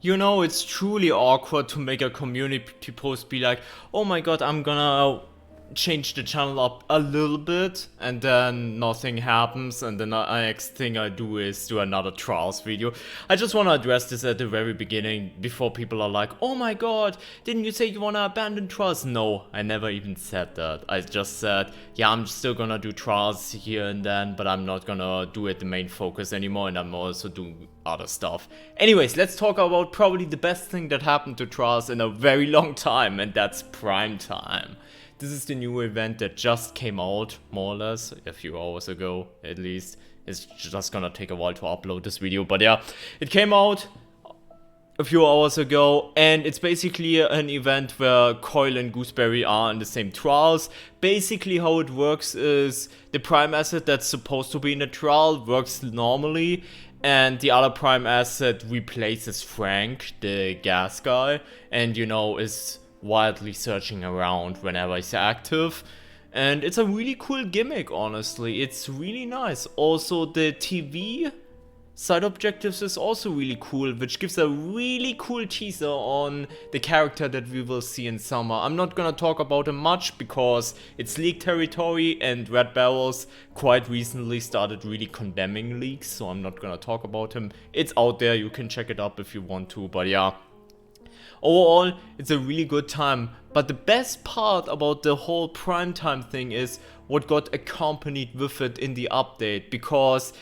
You know, it's truly awkward to make a community post be like, oh my god, I'm gonna change the channel up a little bit, and then nothing happens, and then the next thing I do is do another trials video. I just wanna address this at the very beginning, before people are like, oh my god, didn't you say you wanna abandon trials? No, I never even said that. I just said, yeah, I'm still gonna do trials here and then, but I'm not gonna do it the main focus anymore, and I'm also doing other stuff. Anyways, let's talk about probably the best thing that happened to trials in a very long time, and that's prime time. This is the new event that just came out, more or less, a few hours ago at least. It's just gonna take a while to upload this video, but yeah, it came out a few hours ago, and it's basically an event where Coil and Gooseberry are in the same trials. Basically how it works is the prime asset that's supposed to be in a trial works normally, and the other prime asset replaces Frank, the gas guy, and you know, is wildly searching around whenever he's active. And it's a really cool gimmick, honestly. It's really nice. Also, the TV side objectives is also really cool, which gives a really cool teaser on the character that we will see in summer. I'm not gonna talk about him much because it's leak territory, and Red Barrels quite recently started really condemning leaks, so I'm not gonna talk about him. It's out there, you can check it up if you want to, but yeah. Overall, it's a really good time, but the best part about the whole primetime thing is what got accompanied with it in the update, because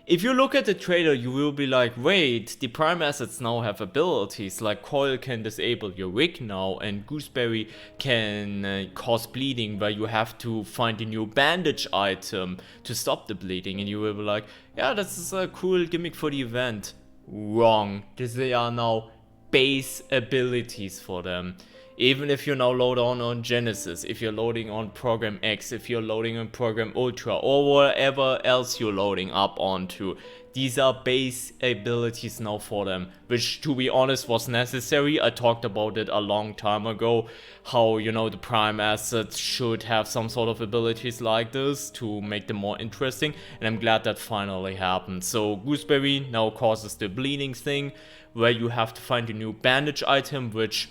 if you look at the trailer, you will be like, wait, the prime assets now have abilities, like Coil can disable your rig now, and Gooseberry can cause bleeding, where you have to find a new bandage item to stop the bleeding, and you will be like, yeah, this is a cool gimmick for the event. Wrong, they are now base abilities for them. Even if you now load on Genesis, if you're loading on Program X, if you're loading on Program Ultra, or whatever else you're loading up onto, these are base abilities now for them, which, to be honest, was necessary. I talked about it a long time ago, how, you know, the prime assets should have some sort of abilities like this to make them more interesting, and I'm glad that finally happened. So Gooseberry now causes the bleeding thing, where you have to find a new bandage item, which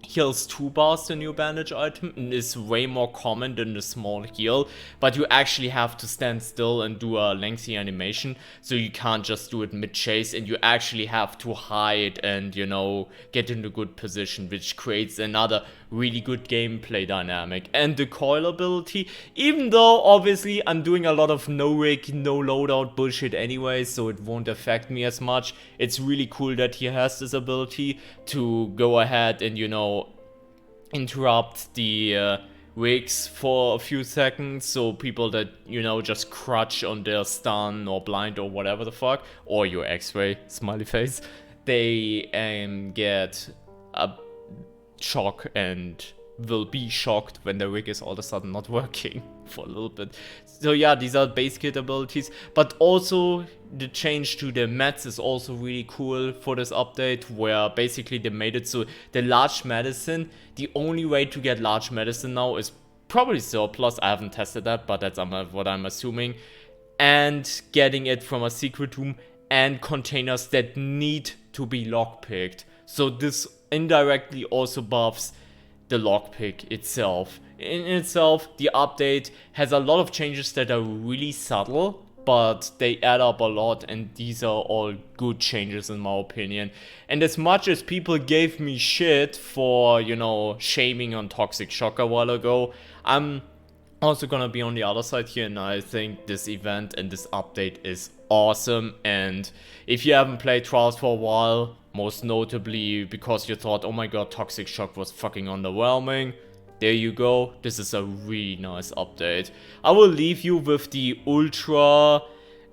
heals 2 bars, the new bandage item, and is way more common than the small heal, but you actually have to stand still and do a lengthy animation, so you can't just do it mid-chase, and you actually have to hide and, you know, get into good position, which creates another really good gameplay dynamic. And the Coil ability, even though obviously I'm doing a lot of no rig, no loadout bullshit anyway, so it won't affect me as much, it's really cool that he has this ability to go ahead and, you know, interrupt the rigs for a few seconds, so people that, you know, just crutch on their stun or blind or whatever the fuck, or your x-ray smiley face, they get a shock and will be shocked when the rig is all of a sudden not working for a little bit. So yeah, these are base kit abilities, but also the change to the meds is also really cool for this update, where basically they made it so the large medicine, the only way to get large medicine now is probably surplus. I haven't tested that, but that's what I'm assuming, and getting it from a secret room, and containers that need to be lockpicked. So this indirectly also buffs the lockpick itself. In itself, the update has a lot of changes that are really subtle, but they add up a lot, and these are all good changes in my opinion. And as much as people gave me shit for, you know, shaming on Toxic Shock a while ago, I'm also gonna be on the other side here, and I think this event and this update is awesome. And if you haven't played Trials for a while, most notably because you thought, oh my god, Toxic Shock was fucking underwhelming, there you go, this is a really nice update. I will leave you with the Ultra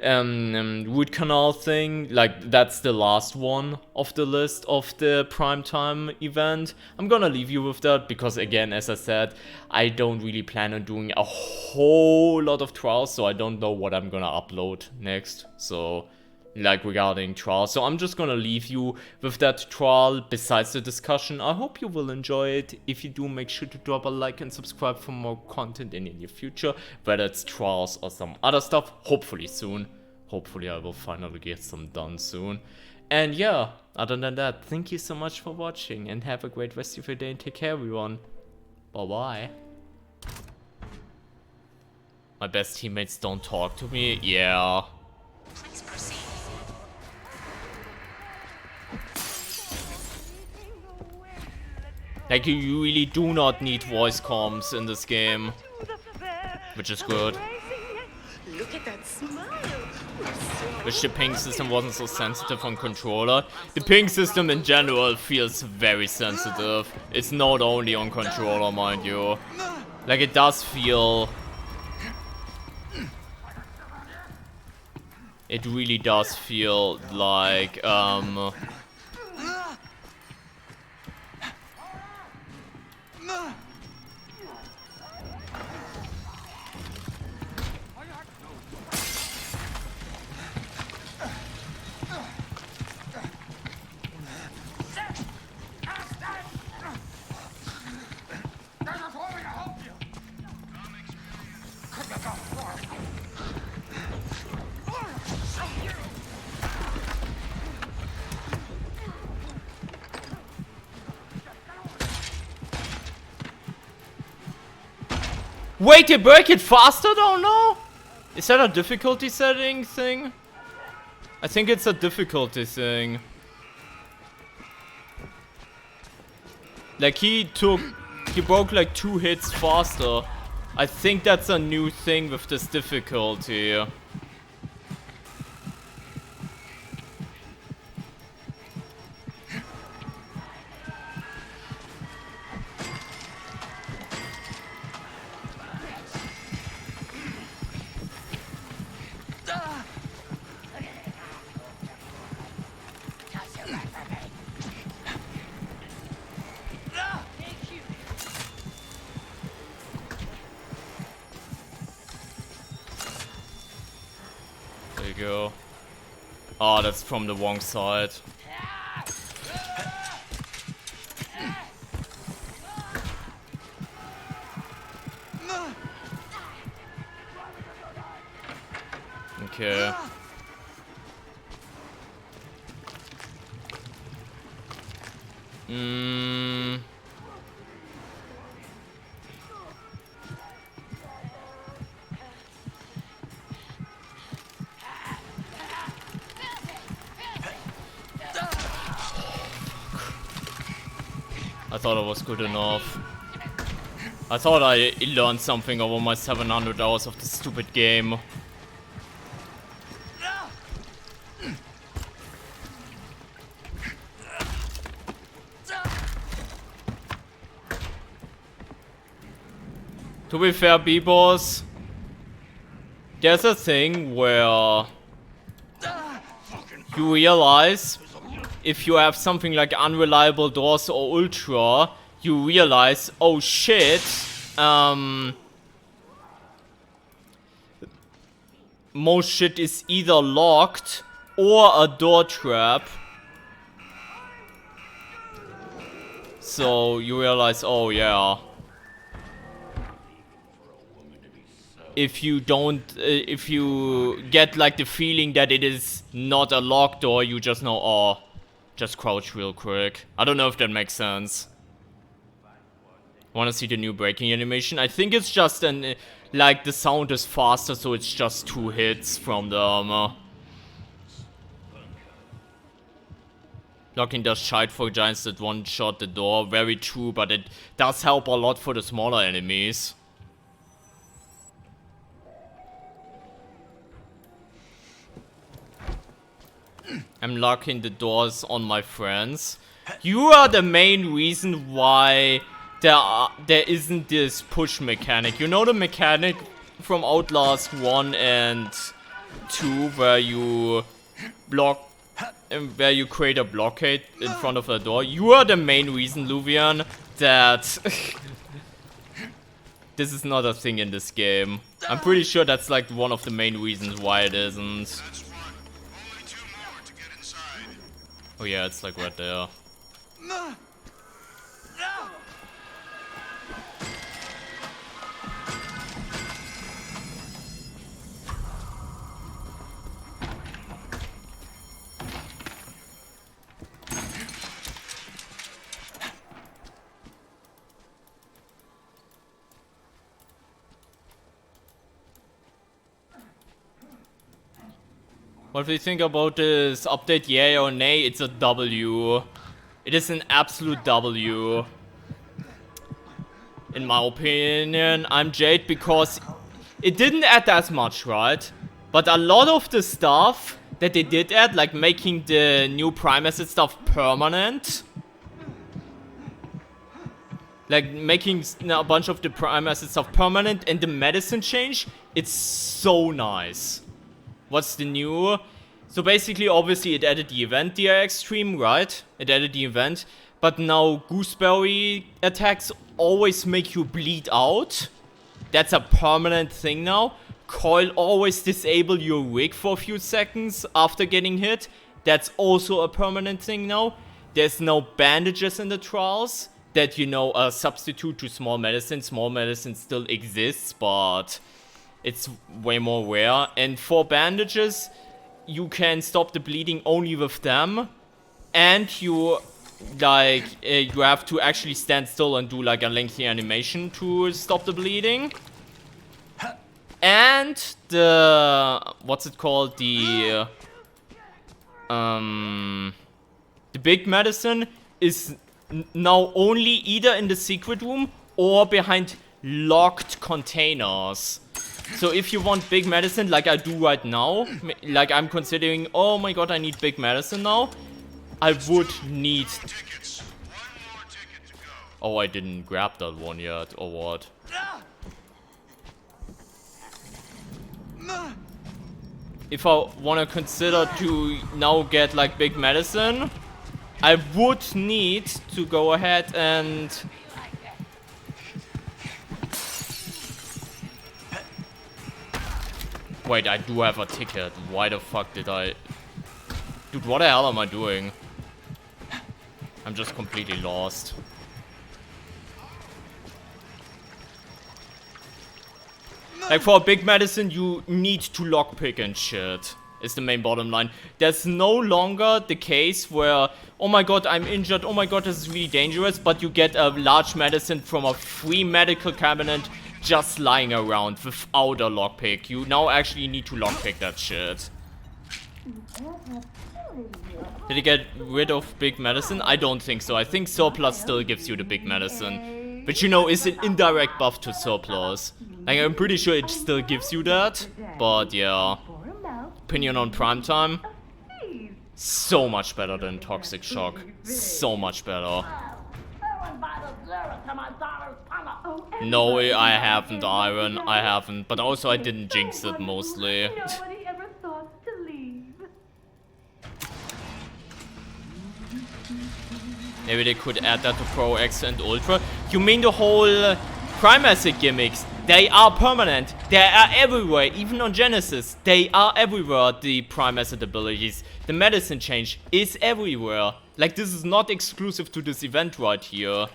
root canal thing, like that's the last one of the list of the primetime event. I'm gonna leave you with that because, again, as I said, I don't really plan on doing a whole lot of trials, so I don't know what I'm gonna upload next, so like regarding trials. So I'm just gonna leave you with that trial besides the discussion. I hope you will enjoy it. If you do, make sure to drop a like and subscribe for more content in the near future, whether it's trials or some other stuff, hopefully soon. Hopefully I will finally get some done soon. And yeah, other than that, thank you so much for watching and have a great rest of your day and take care everyone. Bye bye. My best teammates don't talk to me? Yeah. Please proceed. Like, you really do not need voice comms in this game, which is good. Look at that smile. Wish the ping system wasn't so sensitive on controller. The ping system in general feels very sensitive. It's not only on controller, mind you. Like, it does feel... It really does feel like, Wait, they break it faster? Don't know? Is that a difficulty setting thing? I think it's a difficulty thing. Like, he broke like 2 hits faster. I think that's a new thing with this difficulty. There you go. Oh, that's from the wrong side. Okay. I thought it was good enough. I thought I learned something over my 700 hours of this stupid game. To be fair, B-Boss, there's a thing where you realize if you have something like unreliable doors or ultra, you realize, oh shit, most shit is either locked or a door trap. So you realize, oh yeah. If you get like the feeling that it is not a locked door, you just know, oh, just crouch real quick. I don't know if that makes sense. Wanna see the new breaking animation? I think it's just like the sound is faster, so it's just 2 hits from the armor. Locking does shite for giants that one-shot the door. Very true, but it does help a lot for the smaller enemies. I'm locking the doors on my friends. You are the main reason why there isn't this push mechanic. You know the mechanic from Outlast 1 and 2 where you create a blockade in front of a door? You are the main reason, Luvian, that this is not a thing in this game. I'm pretty sure that's like one of the main reasons why it isn't. Oh yeah, it's like right there. What do you think about this update, yay or nay? It's a W. It is an absolute W. In my opinion, I'm Jade because it didn't add as much, right? But a lot of the stuff that they did add, like making the new Prime Asset stuff permanent, like making a bunch of the Prime Asset stuff permanent, and the medicine change, it's so nice. What's the new? So basically, obviously, it added the event DRX stream, right? It added the event. But now gooseberry attacks always make you bleed out. That's a permanent thing now. Coil always disable your rig for a few seconds after getting hit. That's also a permanent thing now. There's no bandages in the trials that, you know, a substitute to small medicine. Small medicine still exists, but it's way more rare. And for bandages, you can stop the bleeding only with them. And you, like, you have to actually stand still and do, like, a lengthy animation to stop the bleeding. And the, what's it called? The big medicine is now only either in the secret room or behind locked containers. So if you want big medicine, like I do right now, like I'm considering, oh my god, I need big medicine now, I would need... Oh, I didn't grab that one yet, or what? If I want to consider to now get like big medicine, I would need to go ahead and... Wait, I do have a ticket. Why the fuck did I... Dude, what the hell am I doing? I'm just completely lost. Like, for a big medicine, you need to lockpick and shit. Is the main bottom line. There's no longer the case where, oh my god, I'm injured, oh my god, this is really dangerous, but you get a large medicine from a free medical cabinet just lying around without a lockpick. You now actually need to lockpick that shit. Did he get rid of big medicine? I don't think so. I think surplus still gives you the big medicine. Which, you know, is an indirect buff to surplus. Like, I'm pretty sure it still gives you that. But, yeah. Opinion on primetime? So much better than Toxic Shock. So much better. No, I haven't, Iron. I haven't. But also, I didn't jinx it mostly. Nobody ever thought to leave. Maybe they could add that to Pro X and Ultra. You mean the whole Prime Asset gimmicks? They are permanent. They are everywhere, even on Genesis. They are everywhere, the Prime Asset abilities. The medicine change is everywhere. Like, this is not exclusive to this event right here.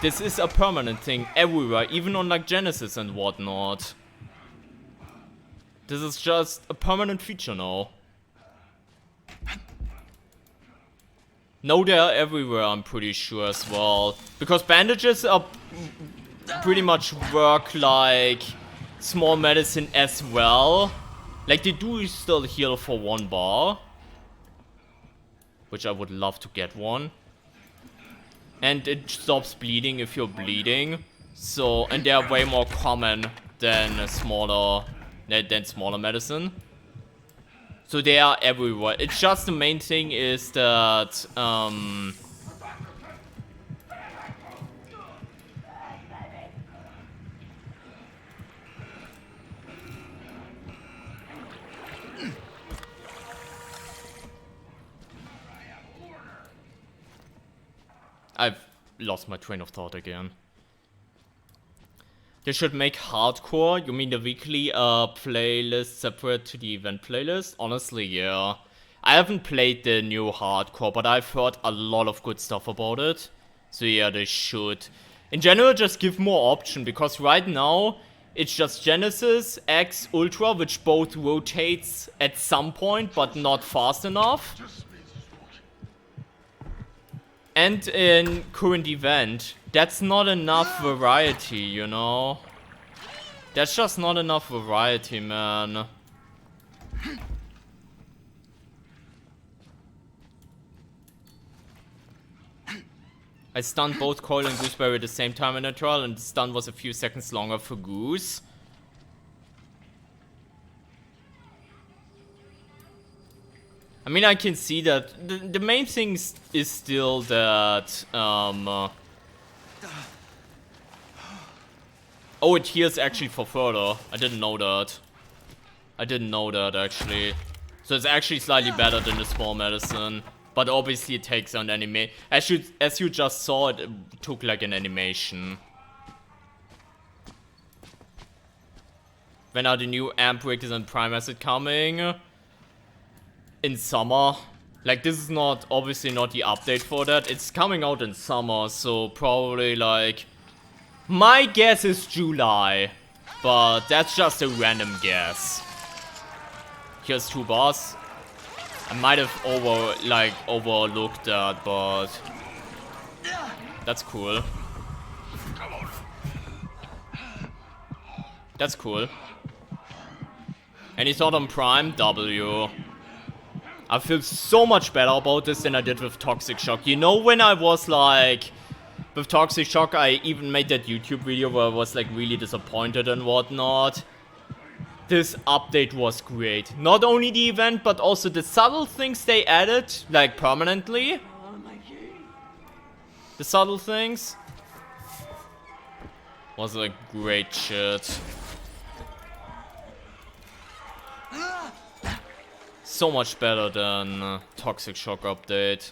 This is a permanent thing everywhere, even on like Genesis and whatnot. This is just a permanent feature now. No, they are everywhere, I'm pretty sure as well. Because bandages are pretty much work like small medicine as well. Like, they do still heal for 1 bar. Which I would love to get one. And it stops bleeding if you're bleeding. So, and they are way more common than smaller medicine. So they are everywhere. It's just the main thing is that I've lost my train of thought again. They should make hardcore, you mean the weekly playlist separate to the event playlist? Honestly, yeah. I haven't played the new hardcore, but I've heard a lot of good stuff about it. So yeah, they should. In general, just give more option, because right now, it's just Genesis, X, Ultra, which both rotates at some point, but not fast enough. And in current event, that's not enough variety, you know? There's just not enough variety, man. I stunned both Coil and Gooseberry at the same time in the trial, and the stun was a few seconds longer for Goose. I mean, I can see that. The main thing is still that, oh, it heals actually for further. I didn't know that. I didn't know that, actually. So it's actually slightly better than the small medicine. But obviously it takes an anime. As you just saw, it took like an animation. When are the new amp breakers and prime acid coming? In summer. Like, this is not, obviously not the update for that. It's coming out in summer, so probably like... My guess is July. But that's just a random guess. Here's 2 bars. I might have overlooked that, but that's cool. That's cool. Any thought on Prime? W. I feel so much better about this than I did with Toxic Shock. You know, when I was like... With Toxic Shock, I even made that YouTube video where I was like really disappointed and whatnot. This update was great. Not only the event, but also the subtle things they added, like permanently. The subtle things was like great shit. So much better than Toxic Shock update.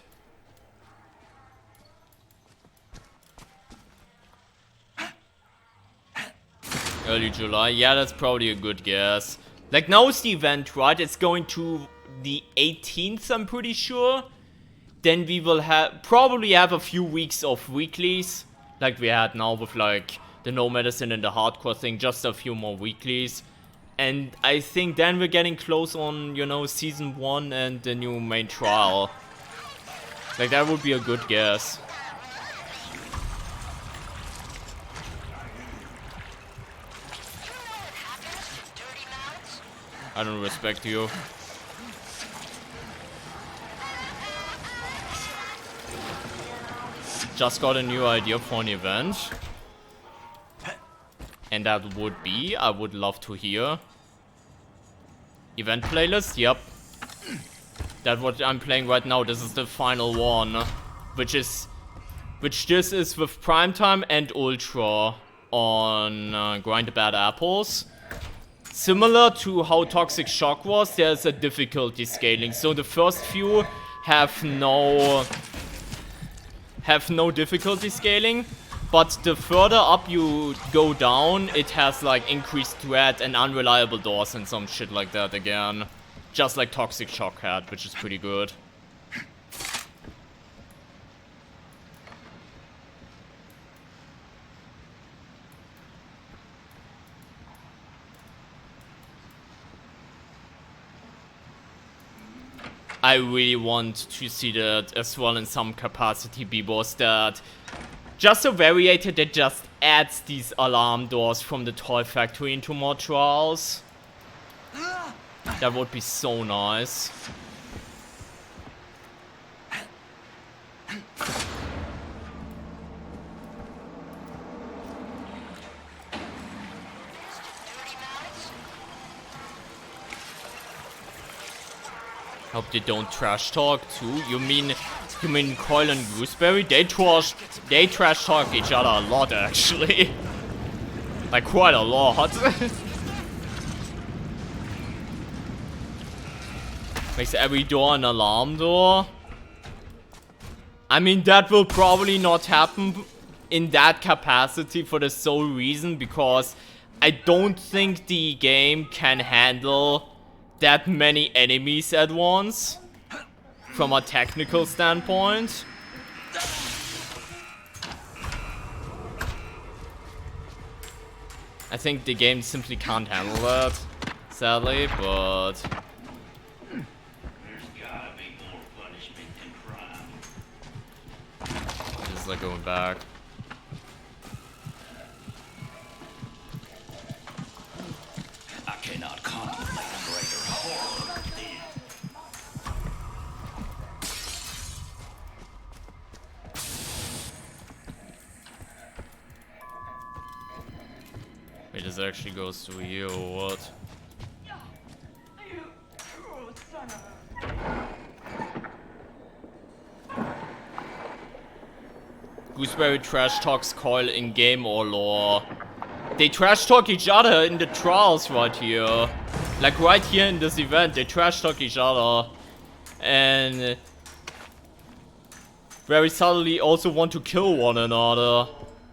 Early July, yeah, that's probably a good guess. Like, now is the event, right? It's going to the 18th, I'm pretty sure. Then we will probably have a few weeks of weeklies, like we had now with like the no medicine and the hardcore thing, just a few more weeklies. And I think then we're getting close on, you know, season 1 and the new main trial. Like, that would be a good guess. I don't respect you. Just got a new idea for an event. And that would be, I would love to hear. Event playlist? Yep. That's what I'm playing right now. This is the final one. Which this is with primetime and ultra on Grind the Bad Apples. Similar to how Toxic Shock was, there's a difficulty scaling. So the first few have no difficulty scaling, but the further up you go down, it has like increased threat and unreliable doors and some shit like that again. Just like Toxic Shock had, which is pretty good. I really want to see that as well in some capacity, B-Boss, that just a variator that just adds these alarm doors from the toy factory into more trials. That would be so nice. Hope they don't trash talk too. You mean Coil and Gooseberry? They trash talk each other a lot, actually. Like, quite a lot. Makes every door an alarm door. I mean, that will probably not happen in that capacity for the sole reason because I don't think the game can handle that many enemies at once from a technical standpoint. I think the game simply can't handle that, sadly, but There's gotta be more punishment than crime. just like going back. this actually goes to you or what? Gooseberry trash talks Coil in game or lore. They trash talk each other in the trials right here. Like right here in this event, they trash talk each other. And very subtly also want to kill one another.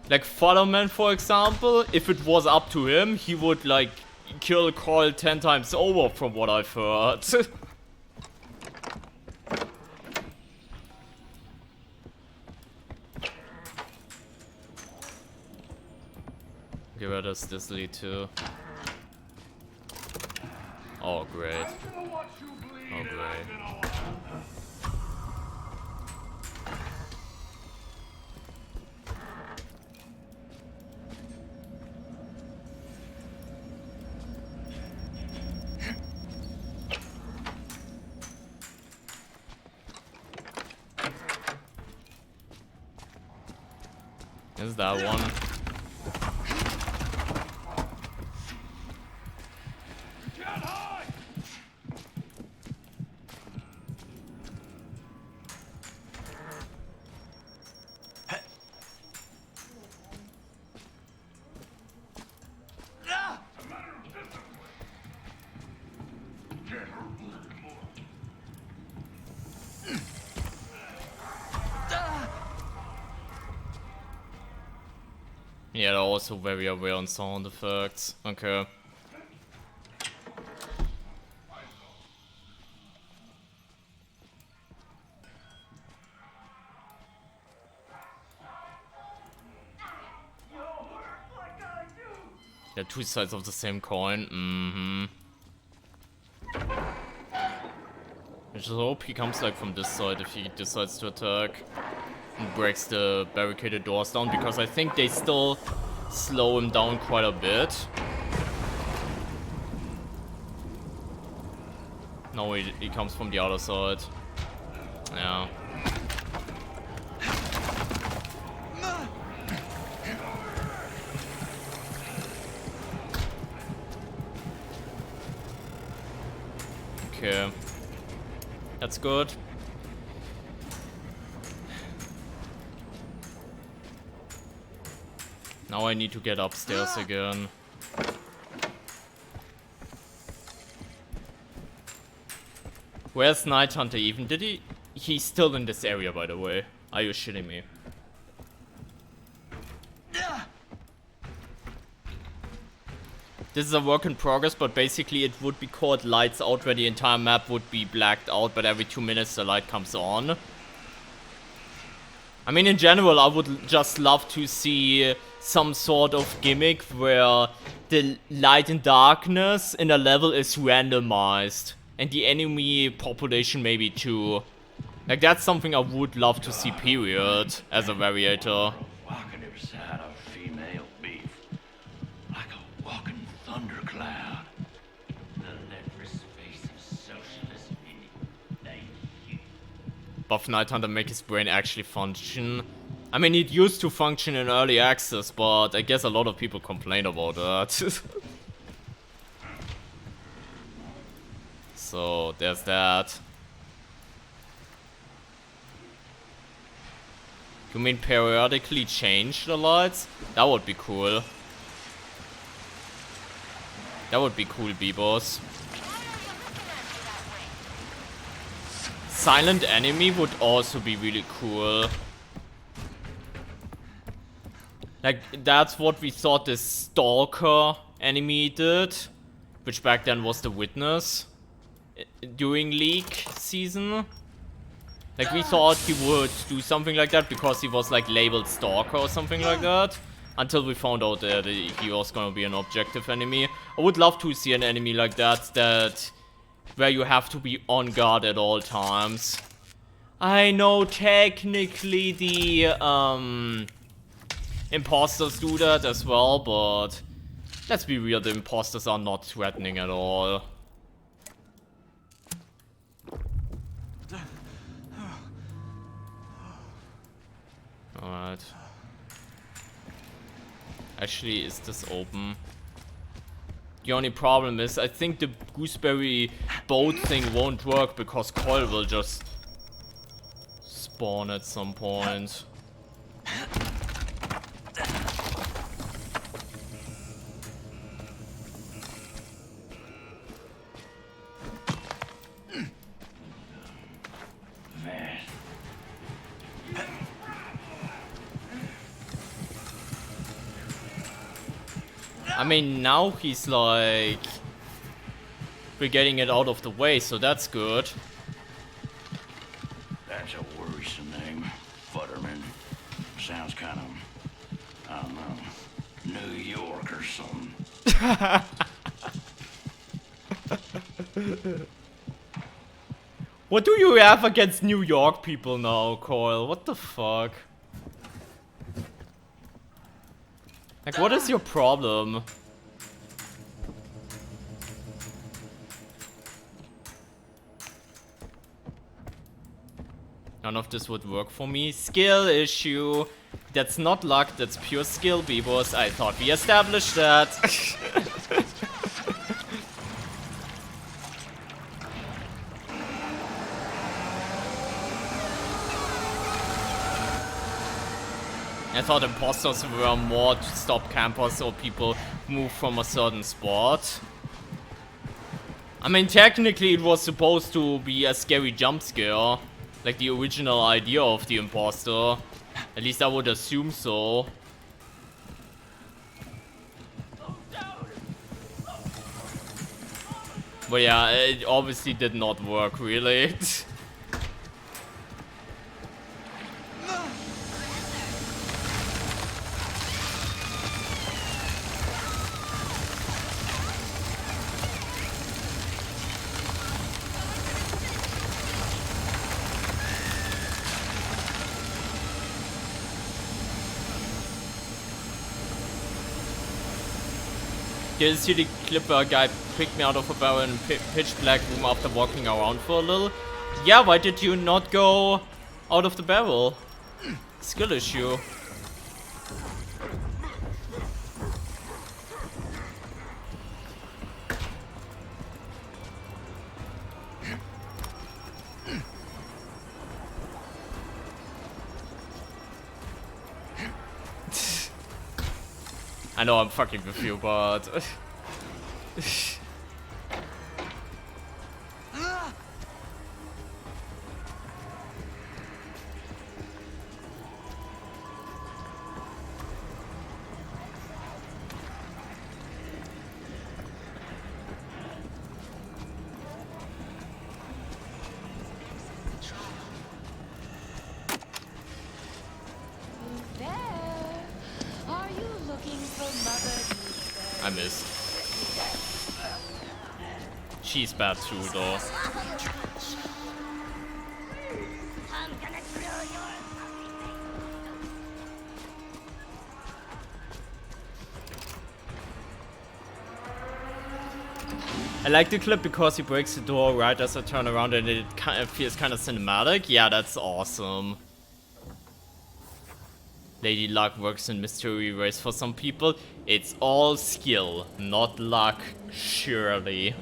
Like Fatherman, for example, if it was up to him, he would like kill Coil 10 times over from what I've heard. Okay, where does this lead to? Oh, great. Oh, great. Is that one? Yeah, they're also very aware on sound effects. Okay. They're two sides of the same coin. I just hope he comes like from this side if he decides to attack. And breaks the barricaded doors down, because I think they still slow him down quite a bit. No, he comes from the other side. Yeah. Okay. That's good. Now I need to get upstairs again. Where's Night Hunter even? Did he? He's still in this area, by the way. Are you shitting me? This is a work in progress, but basically it would be called lights out, where the entire map would be blacked out, but every 2 minutes the light comes on. I mean, in general, I would just love to see some sort of gimmick where the light and darkness in a level is randomized. And the enemy population maybe too. Like, that's something I would love to see, period, as a variator. Walking every side of female beef. Like a walking thundercloud. The leprous face of socialism in it. Thank you. Buff Night Hunter, make his brain actually function. I mean, it used to function in early access, but I guess a lot of people complain about that. So, there's that. You mean periodically change the lights? That would be cool. That would be cool, B-Boss. Silent enemy would also be really cool. Like, that's what we thought the Stalker enemy did. Which back then was the Witness. During League season. Like, we thought he would do something like that because he was like labeled Stalker or something like that. Until we found out that he was gonna be an objective enemy. I would love to see an enemy like that, where you have to be on guard at all times. I know technically the imposters do that as well, but let's be real, the imposters are not threatening at all. Alright. Actually, is this open? The only problem is, I think the gooseberry boat thing won't work because Coil will just spawn at some point. I mean, now he's like... we're getting it out of the way, so that's good. That's a worrisome name. Futterman. Sounds kind of, I don't know, New York or something. What do you have against New York people now, Coil? What the fuck? Like, what is your problem? None of this would work for me. Skill issue. That's not luck, that's pure skill, Beavers. I thought we established that. I thought imposters were more to stop campers or people move from a certain spot. I mean, technically it was supposed to be a scary jump scare. Like the original idea of the imposter. At least I would assume so. But yeah, it obviously did not work, really. Did you see the clip where a guy picked me out of a barrel in a pitch black room after walking around for a little? Yeah, why did you not go out of the barrel? Skill issue. I know I'm fucking with you, but... I missed. She's bad too, though. I like the clip because he breaks the door right as I turn around and it kind of feels kind of cinematic. Yeah, that's awesome. Lady Luck works in mystery race for some people. It's all skill, not luck, surely.